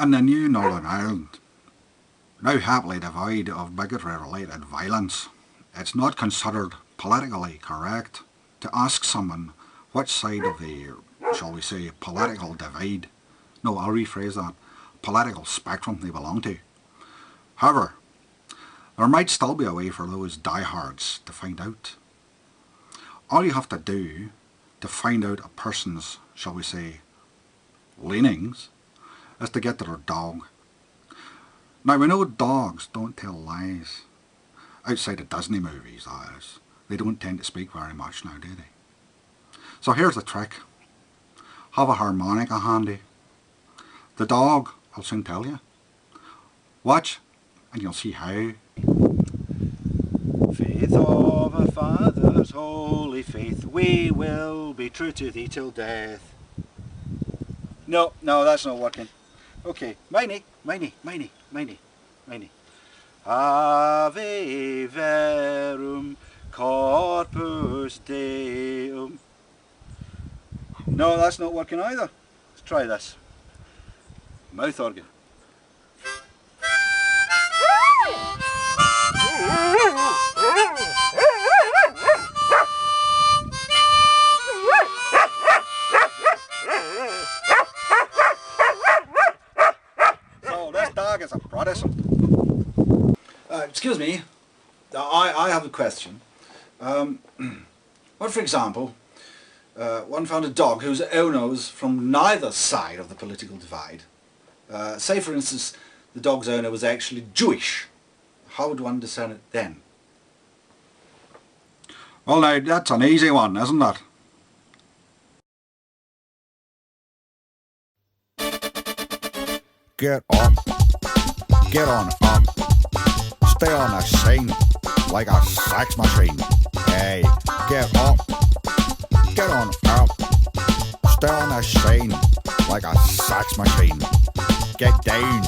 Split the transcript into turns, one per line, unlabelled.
In the new Northern Ireland, now happily devoid of bigotry-related violence, it's not considered politically correct to ask someone which side of the, shall we say, political divide, no, I'll rephrase that, political spectrum they belong to. However, there might still be a way for those diehards to find out. All you have to do to find out a person's, shall we say, leanings, is to get to their dog. Now we know dogs don't tell lies. Outside of Disney movies, that is. They don't tend to speak very much now, do they? So here's the trick. Have a harmonica handy. The dog will soon tell you. Watch and you'll see how.
Faith of a father's holy faith, we will be true to thee till death. No, that's not working. Okay, miney. Ave verum corpus deum. No, that's not working either. Let's try this. Mouth organ. So this dog is a Protestant.
Excuse me, I have a question. What, for example, one found a dog whose owner was from neither side of the political divide. Say, for instance, the dog's owner was actually Jewish. How would one discern it then?
Well now, that's an easy one, isn't it?
Get up, get on up, stay on the scene like a sex machine. Hey, get up, get on up, stay on the scene like a sex machine. Get down.